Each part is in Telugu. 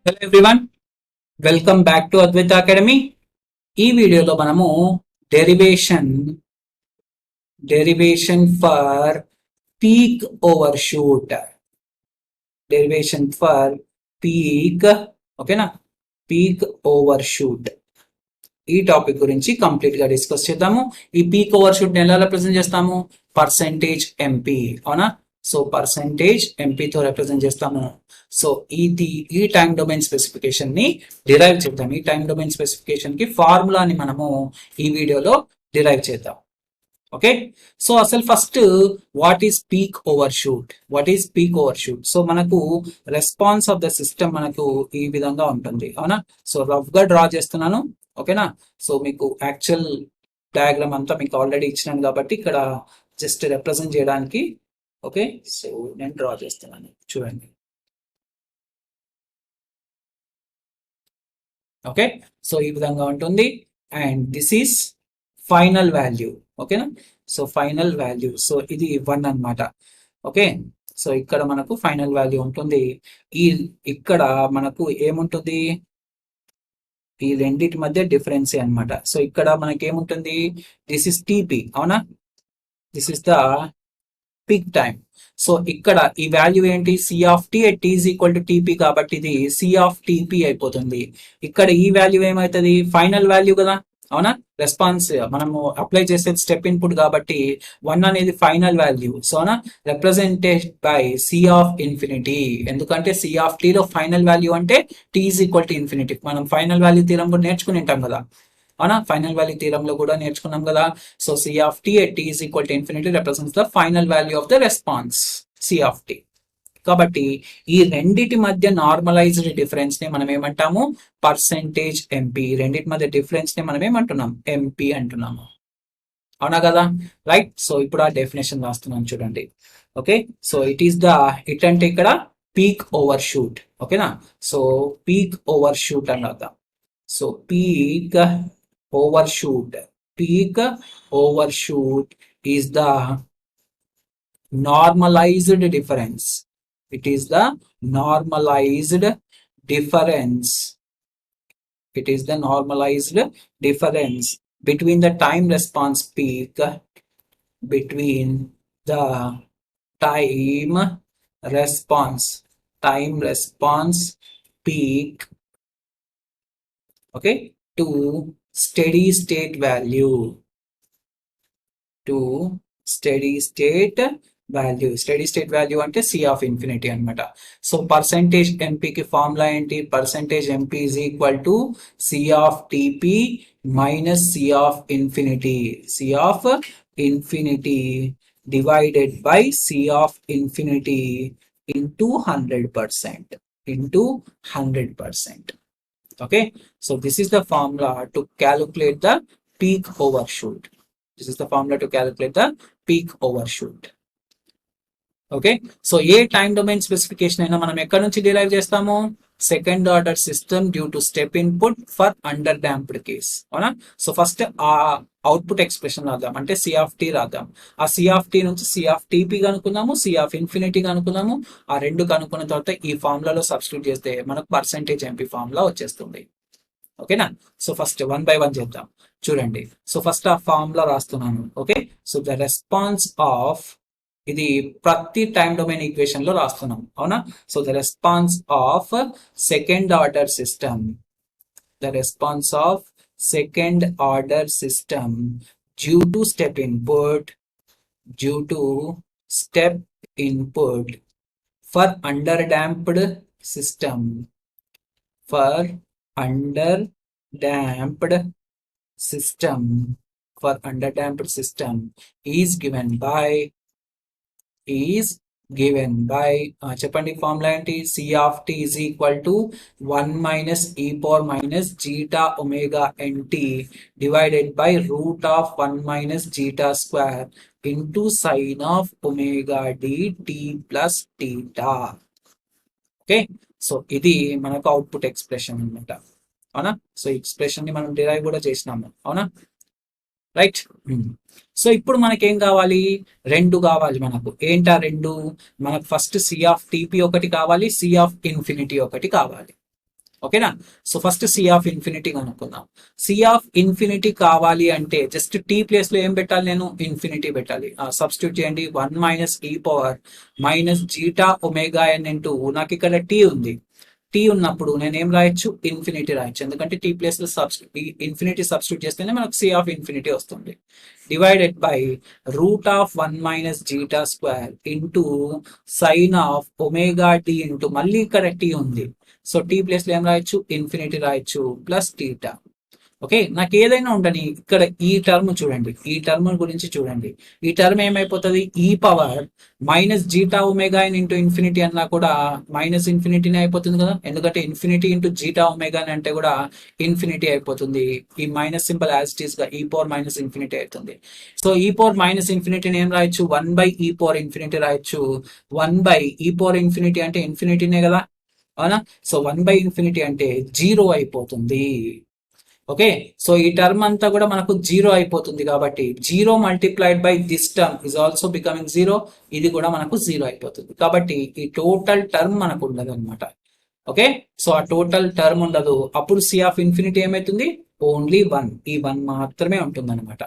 Hello everyone, welcome back to Advaita academy. ఈ వీడియోలో మనము డెరివేషన్ ఫర్ పీక్ ఓవర్షూట్ ఓకేనా, పీక్ ఓవర్షూట్ ఈ టాపిక్ గురించి కంప్లీట్ గా డిస్కస్ చేద్దాము. ఈ పీక్ ఓవర్షూట్ ని ఎలా రిప్రజెంట్ చేస్తాము? పర్సెంటేజ్ ఎంపీ, అవునా? సో పర్సెంటేజ్ ఎంపీతో రిప్రజెంట్ చేస్తాము. సో ఈ టైం డొమైన్ స్పెసిఫికేషన్ ని డిరైవ్ చేద్దాం. ఈ టైం డొమైన్ స్పెసిఫికేషన్ కి ఫార్ములాని మనము ఈ వీడియోలో డిరైవ్ చేద్దాం. ఓకే, సో అసలు first what is peak overshoot? So మనకు రెస్పాన్స్ ఆఫ్ ద సిస్టమ్ మనకు ఈ విధంగా ఉంటుంది, అవునా? సో రఫ్ గా డ్రా చేస్తున్నాను, ఓకేనా? సో మీకు యాక్చువల్ డయాగ్రామ్ అంతా మీకు ఆల్రెడీ ఇచ్చినాను కాబట్టి ఇక్కడ జస్ట్ రిప్రజెంట్ చేయడానికి, ఓకే, సో నేను డ్రా చేస్తున్నాను, చూడండి. ఓకే, సో ఈ విధంగా ఉంటుంది. And this is final value, ఓకేనా? సో ఫైనల్ వాల్యూ, సో ఇది 1 అన్నమాట. ఓకే, సో ఇక్కడ మనకు ఫైనల్ వాల్యూ ఉంటుంది. ఇక్కడ మనకు ఏముంటుంది? ఈ రెండింటి మధ్య డిఫరెన్స్ అన్నమాట. సో ఇక్కడ మనకి ఏముంటుంది? దిస్ ఇస్ టీపీ, అవునా? This is the peak time. So ఇక్కడ ఈ వాల్యూ ఏంటి? C of T at T is equal to TP, కాబట్టి ఇది సి ఆఫ్ టీపీ అయిపోతుంది. ఇక్కడ ఈ వాల్యూ ఏమవుతుంది? ఫైనల్ వాల్యూ కదా, అవునా? రెస్పాన్స్ మనము అప్లై చేసే స్టెప్ ఇన్పుట్ కాబట్టి 1 అనేది ఫైనల్ వాల్యూ. సోనా represented by C of infinity, ఎందుకంటే సి ఆఫ్ టీ లో ఫైనల్ వాల్యూ అంటే T is equal to infinity. మనం ఫైనల్ వాల్యూ థీరం కూడా నేర్చుకుని ఉంటాం కదా, అవునా? ఫైనల్ వాల్యూ థీరంలో కూడా నేర్చుకున్నాం కదా. So C of T at T is equal to infinity represents the final value of the response C of T. కాబట్టి ఈ రెండిటి మధ్య నార్మలైజ్డ్ డిఫరెన్స్ ని మనం ఏమంటాము? Percentage MP. రెండిటి మధ్య డిఫరెన్స్ ని మనం ఏమంటున్నాం? ఎంపీ అంటున్నాము, అవునా కదా? రైట్. సో ఇప్పుడు ఆ డెఫినేషన్ రాస్తున్నాను, చూడండి. ఓకే, సో ఇట్ అంటే ఇక్కడ పీక్ ఓవర్ షూట్, ఓకేనా? సో పీక్ ఓవర్ షూట్ అని రాద్దాం. So peak over shoot is the normalized difference. It is the normalized difference. It is the normalized difference between the time response peak, between the time response peak, okay, to steady state value, to steady state value అంటే సి ఆఫ్ ఇన్ఫినిటీ అనమాట. సో పర్సెంటేజ్ ఎంపీకి ఫార్ములా ఏంటి? Percentage MP is equal to C of TP minus C of infinity divided by C of infinity into 100%. Okay, so this is the formula to calculate the peak overshoot. Peak overshoot. Okay, so ఏ టైం డొమైన్ స్పెసిఫికేషన్ అయినా మనం ఎక్కడ నుంచి డిరైవ్ చేస్తాము? Second order system due to step input for under damped case, అవునా? సో ఫస్ట్ ఆ అవుట్పుట్ ఎక్స్ప్రెషన్ రాద్దాం, అంటే సి ఆఫ్ టీ రాద్దాం. ఆ సి ఆఫ్ టీ నుంచి సి ఆఫ్ టీపీ కనుక్కున్నాము, సి ఆఫ్ ఇన్ఫినిటీ కనుక్కున్నాము. ఆ రెండు కనుక్కున్న తర్వాత ఈ ఫార్ములాలో సబ్స్టిట్యూట్ చేస్తే మనకు పర్సెంటేజ్ ఎంపీ ఫార్ములా వచ్చేస్తుంది, ఓకేనా? సో ఫస్ట్ 1 by 1 చేద్దాం, చూడండి. సో ఫస్ట్ ఆ ఫార్ములా రాస్తున్నాను. Okay, so the response of, ఇది ప్రతి టైం డొమైన్ ఈక్వేషన్ లో రాస్తున్నాం, అవునా? So the response of second order system due to step input for under damped system is given by చెప్పండి ఫార్ములా ఏంటి? C of T is equal to 1 minus e power minus zeta omega NT divided by root of 1 minus zeta square into sine of omega D tea plus theta. Okay, so ఇది మనకు అవుట్పుట్ ఎక్స్ప్రెషన్ అనమాట, అవునా? సో ఎక్స్ప్రెషన్ ని మనం డిరైవ్ కూడా చేసినాము, అవునా? రైట్. సో ఇప్పుడు మనకేం కావాలి? రెండు కావాలి మనకు. ఏంటా రెండు? మనకు ఫస్ట్ సి ఆఫ్ టీపీ ఒకటి కావాలి, సి ఆఫ్ ఇన్ఫినిటీ ఒకటి కావాలి, ఓకేనా. So first C of infinity కనుక్కుందాం. సి ఆఫ్ ఇన్ఫినిటీ కావాలి అంటే జస్ట్ టీ ప్లేస్ లో ఏం పెట్టాలి, నేను ఇన్ఫినిటీ పెట్టాలి. సబ్స్టిట్యూట్ చేయండి. 1 minus e power minus zeta omega ఎన్ ఇంటూ, నాకు ఇక్కడ టీ ఉంది, టీ ఉన్నప్పుడు నేను ఏం రాయొచ్చు, ఇన్ఫినిటీ రాయొచ్చు. ఎందుకంటే టీ ప్లేస్ లో ఇన్ఫినిటీ సబ్స్టిట్యూట్ చేస్తేనే మనకు సి ఆఫ్ ఇన్ఫినిటీ వస్తుంది. Divided by root of 1 minus zeta square into sine of omega T into, మళ్ళీ ఇక్కడ టీ ఉంది, సో టీ ప్లేస్ లో ఏం రాయొచ్చు, ఇన్ఫినిటీ రాయొచ్చు, ప్లస్ టీటా. ఓకే, నాకు ఏదైనా ఉండని, ఇక్కడ ఈ టర్మ్ చూడండి, ఈ టర్మ్ గురించి చూడండి. ఈ టర్మ్ ఏమైపోతుంది, e power minus zeta omega into infinity అన్నా కూడా మైనస్ ఇన్ఫినిటీనే అయిపోతుంది కదా, ఎందుకంటే ఇన్ఫినిటీ ఇంటూ జీటా ఒమేగా అంటే కూడా ఇన్ఫినిటీ అయిపోతుంది. ఈ minus symbol as it is గా ఈ పవర్ మైనస్ ఇన్ఫినిటీ అవుతుంది. సో ఈ పవర్ మైనస్ ఇన్ఫినిటీని ఏం రాయొచ్చు, 1 బై ఈ పవర్ ఇన్ఫినిటీ రాయొచ్చు. 1 బై ఈ పవర్ ఇన్ఫినిటీ అంటే ఇన్ఫినిటీనే కదా, అవునా. సో 1 బై ఇన్ఫినిటీ అంటే 0 అయిపోతుంది. ఓకే, సో ఈ టర్మ్ అంతా కూడా మనకు 0 అయిపోతుంది. కాబట్టి 0 multiplied by this term is also becoming 0, ఇది కూడా మనకు 0 అయిపోతుంది. కాబట్టి ఈ టోటల్ టర్మ్ మనకు ఉండదు అనమాట. ఓకే, సో ఆ టోటల్ టర్మ్ ఉండదు. అప్పుడు సి ఆఫ్ ఇన్ఫినిటీ ఏమైతుంది, ఓన్లీ 1, ఈ 1 మాత్రమే ఉంటుంది అనమాట.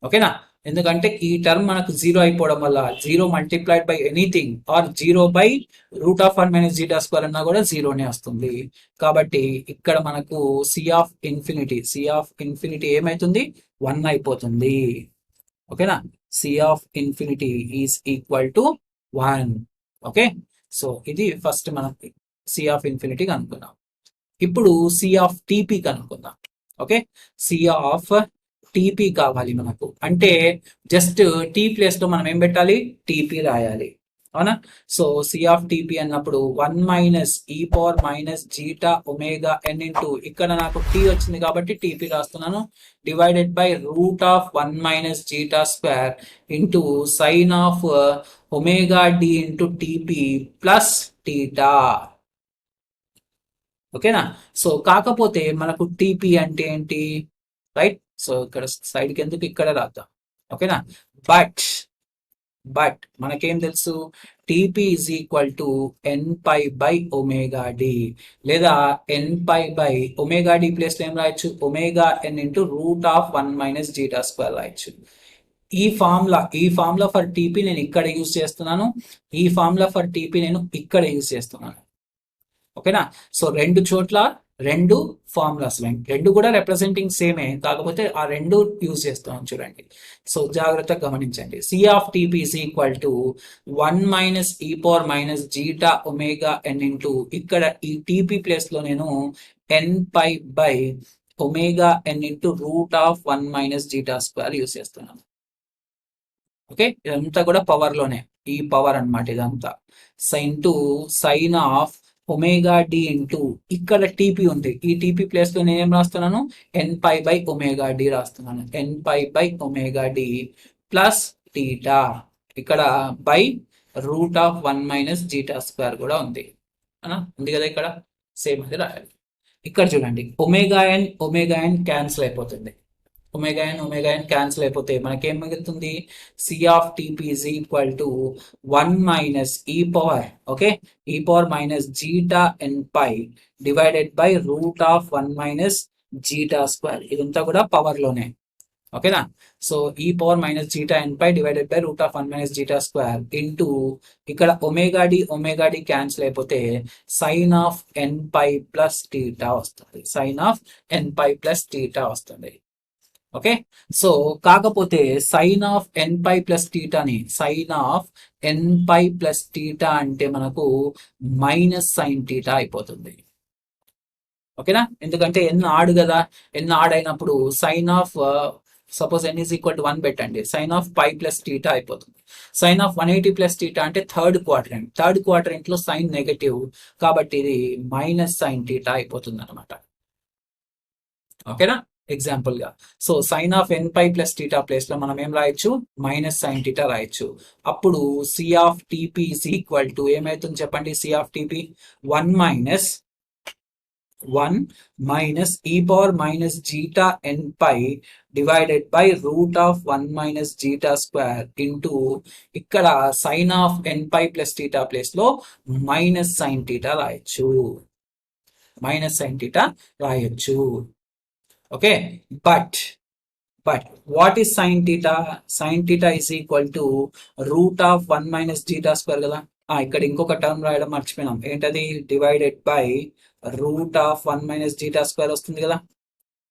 ఓకేనా, ఎందుకంటే ఈ టర్మ్ మనకు 0 అయిపోవడం వల్ల 0 multiplied by anything or 0 by root of 1 minus zeta square అన్నా కూడా 0నే వస్తుంది. కాబట్టి ఇక్కడ మనకు సి ఆఫ్ ఇన్ఫినిటీ ఏమైతుంది, 1 అయిపోతుంది. ఓకేనా, C of infinity is equal to 1. Okay, so ఇది ఫస్ట్ మనం సి ఆఫ్ ఇన్ఫినిటీ కనుక్కుందాం. ఇప్పుడు సి ఆఫ్ టీపీ కనుక్కుందాం. ఓకే, సి ఆఫ్ టీపీ కావాలి మనకు అంటే జస్ట్ టీ ప్లేస్ లో మనం ఏం పెట్టాలి, టీపీ రాయాలి, అవునా. సో సి ఆఫ్ టీపీ అన్నప్పుడు 1 minus e power minus zeta omega ఎన్ ఇంటూ, ఇక్కడ నాకు టీ వచ్చింది కాబట్టి టీపీ రాస్తున్నాను, divided by root of 1 minus zeta square into sine of omega D into TP plus theta. ఓకేనా, సో కాకపోతే మనకు టీపీ అంటే ఏంటి, రైట్. సో ఇక్కడ సైడ్ కి ఎందుకు, ఇక్కడ రాద్దాం. ఓకేనా, బట్ మనకేం తెలుసు, TP is equal to N pi by omega D, లేదా N pi by omega D place లో ఏం రాయొచ్చు, omega N into root of 1 minus zeta square రాయొచ్చు. ఈ ఫార్ములా ఫర్ టీపీ నేను ఇక్కడ యూజ్ చేస్తున్నాను, ఈ ఫార్ములా ఫర్ టీపీ నేను ఇక్కడ యూజ్ చేస్తున్నాను. ఓకేనా, సో రెండు చోట్ల రెండు ఫార్ములాస్, రెండు కూడా రిప్రజెంటింగ్ సేమే, కాకపోతే ఆ రెండు యూజ్ చేస్తాం చూడండి. సో జాగ్రత్తగా గమనించండి. C of TP is equal to 1 minus e power minus zeta omega N into, ఇక్కడ ఈ టీపీ ప్లేస్ లో నేను N pi by omega N into root of 1 minus zeta square use చేస్తున్నాను. ఓకే, ఇదంతా కూడా పవర్ లోనే, ఈ పవర్ అనమాట ఇదంతా. Into sine of omega D into, ఇక్కడ టీపీ ఉంది, ఈ టీపీ ప్లేస్ లో నేను ఏం రాస్తున్నాను, N pi by omega D రాస్తున్నాను, N pi by omega D plus theta, ఇక్కడ by root of 1 minus zeta square కూడా ఉంది ఉంది కదా, ఇక్కడ సేమ్ అది రాయాలి. ఇక్కడ చూడండి, ఒమేగా ఎన్ క్యాన్సిల్ అయిపోతుంది, ఒమేగా ఎన్ క్యాన్సిల్ అయిపోతే మనకేం మిగులుతుంది, C of TP is equal to 1 minus e power, okay, e power minus zeta N pi divided by root of 1 minus zeta square, ఇదంతా కూడా పవర్ లోనే. ఓకేనా, so e power minus zeta N pi divided by root of 1 minus zeta square into, ఇక్కడ ఒమేగా డి క్యాన్సిల్ అయిపోతే sine of N pi plus theta వస్తుంది, sine of N pi plus theta వస్తుంది. ఓకే, సో కాకపోతే sine of N pi plus టీటాని, sine of N pi plus theta అంటే మనకు మైనస్ సైన్ టీటా అయిపోతుంది. ఓకేనా, ఎందుకంటే ఎన్ ఆడ్ కదా, ఎన్ ఆడ్ అయినప్పుడు sine of suppose n is equal to 1 పెట్టండి, sine of pi plus theta అయిపోతుంది. సైన్ ఆఫ్ 180 ప్లస్ టీటా అంటే థర్డ్ క్వాడ్రంట్ లో సైన్ నెగటివ్, కాబట్టి ఇది మైనస్ సైన్ టీటా అయిపోతుంది అనమాట. ఓకేనా, ఎగ్జాంపుల్ గా. So sine of N pi plus theta place లో మనం ఏం రాయొచ్చు, మైనస్ సైన్ టీటా రాయొచ్చు. అప్పుడు C of TP is equal to ఏమైతుంది చెప్పండి, C of TP 1 minus e power minus zeta N pi divided by root of 1 minus zeta square into, ఇక్కడ sine of N pi plus theta place లో మైనస్ సైన్ టీటా రాయొచ్చు. మైనస్ సైన్ థీటా రాయొచ్చు. Okay, but what is sine theta? Sine theta is equal to root of 1 minus zeta square కదా. ఇక్కడ ఇంకొక టర్మ్ రాయడం మర్చిపోయినాం, ఏంటది? Divided by root of 1 minus zeta square వస్తుంది కదా,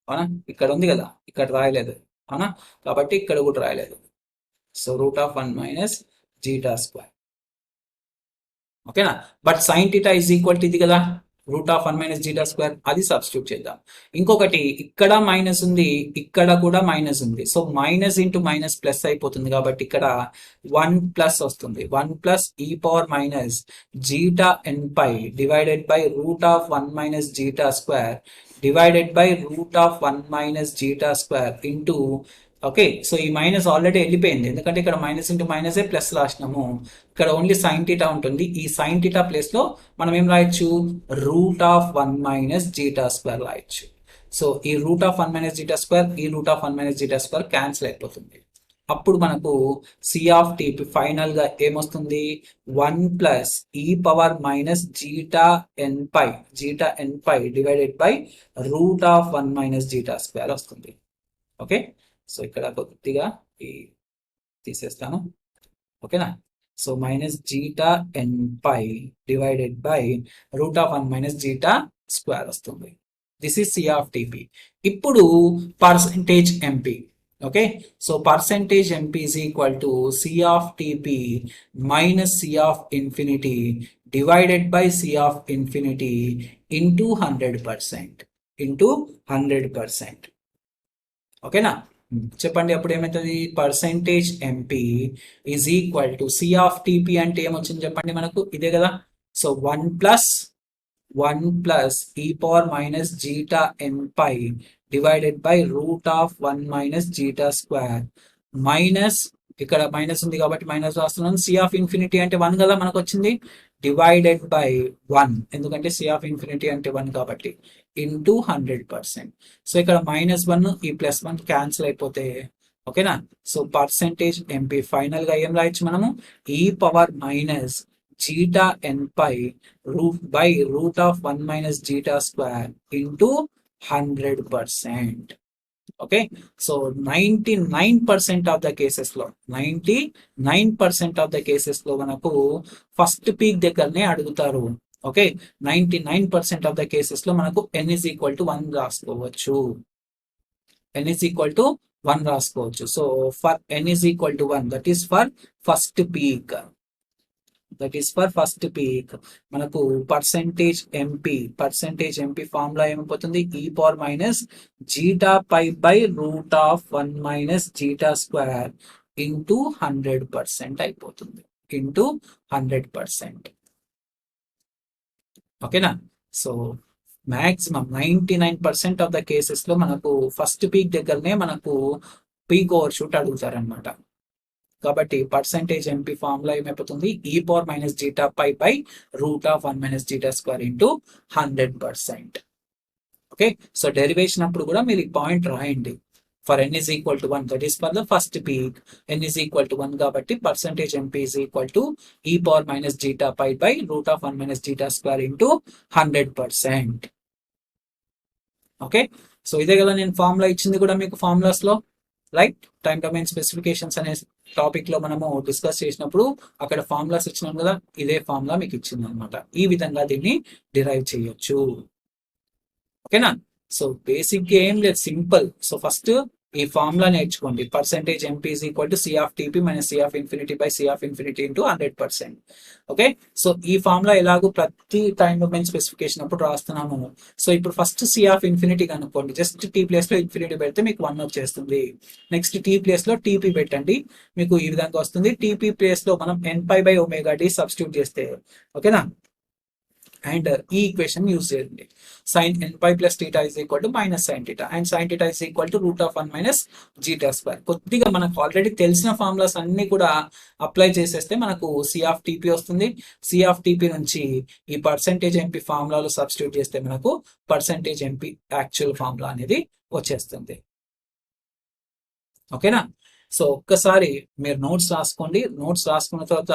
అవునా? ఇక్కడ ఉంది కదా, ఇక్కడ రాయలేదు, అవునా? కాబట్టి ఇక్కడ కూడా రాయలేదు. So root of 1 minus zeta square, ఓకేనా? But sine theta is equal to ఇది కదా, root of 1 minus zeta square, అది సబ్స్టిట్యూట్ చేద్దాం. ఇంకొకటి ఇక్కడ మైనస్ ఉంది, ఇక్కడ కూడా మైనస్ ఉంది, so minus into minus plus అయిపోతుంది, కాబట్టి ఇక్కడ 1 ప్లస్ వస్తుంది. 1 plus e power minus zeta N pi divided by root of 1 minus zeta square divided by root of 1 minus zeta square into, okay, so ఈ మైనస్ ఆల్రెడీ వెళ్ళిపోయింది, ఎందుకంటే ఇక్కడ మైనస్ ఇంటూ మైనసే ప్లస్ రాసినాము. ఇక్కడ ఓన్లీ సైన్ థీటా ఉంటుంది. ఈ సైన్ థీటా ప్లేస్ లో మనం ఏం రాయొచ్చు? Root of 1 minus zeta square రాయొచ్చు. సో ఈ root of 1 minus zeta square, ఈ root of 1 minus zeta square cancel అయిపోతుంది. అప్పుడు మనకు సి ఆఫ్ టీ ఫైనల్ గా ఏమొస్తుంది? 1 plus e power minus zeta N pi divided by root of 1 minus zeta square వస్తుంది. ఓకే, సో ఇక్కడ కొద్దిగా ఈ తీసేస్తాను, ఓకేనా? So minus zeta N pi divided by root of 1 minus zeta square వస్తుంది. This is C of TP. ఇప్పుడు percentage MP, okay, so percentage MP is equal to C of TP minus C of infinity divided by C of infinity into 100%. ఓకేనా? చెప్పండి అప్పుడు ఏమవుతుంది? Percentage MP is equal to C of TP అంటే ఏమొచ్చింది చెప్పండి మనకు, ఇదే కదా. So 1 plus e power minus zeta N pi divided by root of 1 minus zeta square minus, ఇక్కడ మైనస్ ఉంది కాబట్టి మైనస్ రాస్తున్నాను, సి ఆఫ్ ఇన్ఫినిటీ అంటే 1 కదా మనకు వచ్చింది, డివైడెడ్ బై 1, ఎందుకంటే సి ఆఫ్ ఇన్ఫినిటీ అంటే 1 కాబట్టి, ఇంటూ 100%. సో ఇక్కడ -1 ఈ +1 క్యాన్సిల్ అయిపోతే, ఓకేనా? సో పర్సెంటేజ్ ఎంపీ ఫైనల్ గా ఏం రాయొచ్చు మనము? E power minus zeta N pi root of 1 minus zeta square into 100%. Okay, so 99% of the cases లో 99% ఆఫ్ ద కేసెస్ లో మనకు ఫస్ట్ పీక్ దగ్గరనే అడుగుతారు. ఓకే, 99% ఆఫ్ ద కేసెస్ లో మనకు n is equal to 1 రాసుకోవచ్చు. n is equal to 1 రాసుకోవచ్చు. So for n is equal to 1, that is for first peak, మనకు పర్సెంటేజ్ ఎంపీ ఫార్ములా ఏమైపోతుంది? E power minus zeta pi by root of 1 minus zeta square into 100% అయిపోతుంది, ఇంటూ 100%. ఓకేనా? So maximum 99% of the cases లో మనకు ఫస్ట్ పీక్ దగ్గరనే మనకు పీక్ ఓవర్ షూట్ అడుగుతారనమాట. కాబట్టి పర్సెంటేజ్ ఎంపీ ఫార్ములా ఏమైపోతుంది? E power minus zeta pi by root of 1 minus zeta square into 100%. Okay, so derivation అప్పుడు కూడా మీరు ఈ పాయింట్ రాయండి. For n is equal to 1, that is for the first peak, n is equal to 1 కాబట్టి percentage MP is equal to e power minus zeta pi by root of 1 minus zeta square into 100%. Okay, so ఇదే కదా నేను ఫార్ములా ఇచ్చింది కూడా మీకు ఫార్ములాస్ లో, రైట్? టైం డొమైన్ స్పెసిఫికేషన్స్ అనే టాపిక్ లో మనము డిస్కస్ చేసినప్పుడు అక్కడ ఫార్ములాస్ ఇచ్చినాం కదా, ఇదే ఫార్ములా మీకు ఇచ్చింది అనమాట. ఈ విధంగా దీన్ని డిరైవ్ చేయొచ్చు. ఓకేనా? సో బేసిక్ గా ఏం లేదు, సింపుల్. సో ఫస్ట్ ఈ ఫార్ములా నేర్చుకోండి. Percentage MP is equal to C of TP minus C of infinity by C of infinity into 100%. Okay, so ఈ ఫార్ములా ఎలాగో ప్రతి టైం డొమైన్ స్పెసిఫికేషన్ అప్పుడు రాస్తున్నాము. సో ఇప్పుడు ఫస్ట్ సి ఆఫ్ ఇన్ఫినిటీ కనుక్కోండి. జస్ట్ టీ ప్లేస్ లో ఇన్ఫినిటీ పెడితే మీకు 1 వచ్చేస్తుంది. నెక్స్ట్ టీ ప్లేస్ లో టీపీ పెట్టండి, మీకు ఈ విధంగా వస్తుంది. టీపీ ప్లేస్ లో మనం ఎన్ pi by omega D substitute చేస్తే, ఓకేనా, అండ్ ఈ ఈక్వేషన్ యూజ్ చేయండి. Sine N pi plus theta is equal to minus sine theta and sine theta is equal to root of 1 minus zeta square. కొద్దిగా మనకు ఆల్రెడీ తెలిసిన ఫార్ములాస్ అన్ని కూడా అప్లై చేసేస్తే మనకు సి ఆఫ్ టీపీ వస్తుంది. సి ఆఫ్ టీపీ నుంచి ఈ పర్సెంటేజ్ ఎంపీ ఫార్ములాలో సబ్స్టిట్యూట్ చేస్తే మనకు పర్సెంటేజ్ ఎంపీ యాక్చువల్ ఫార్ములా అనేది వచ్చేస్తుంది. ఓకేనా? సో ఒక్కసారి మీరు నోట్స్ రాసుకోండి. నోట్స్ రాసుకున్న తర్వాత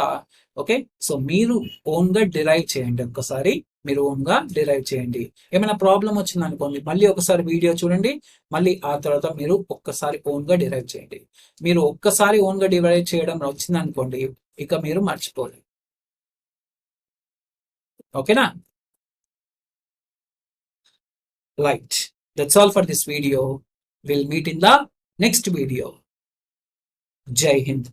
ఓకే, సో మీరు ఓన్ గా డిరైవ్ చేయండి ఒక్కసారి. మీరు ఓన్గా డిరైవ్ చేయండి. ఏమైనా ప్రాబ్లం వచ్చింది అనుకోండి, మళ్ళీ ఒకసారి వీడియో చూడండి, మళ్ళీ ఆ తర్వాత మీరు ఒక్కసారి ఓన్గా డిరైవ్ చేయండి. మీరు ఒక్కసారి ఓన్గా డిరైవ్ చేయడం వచ్చింది అనుకోండి, ఇక మీరు మర్చిపోలేదు. ఓకేనా? Right, that's all for this video. Will meet in the next video. జై హింద్.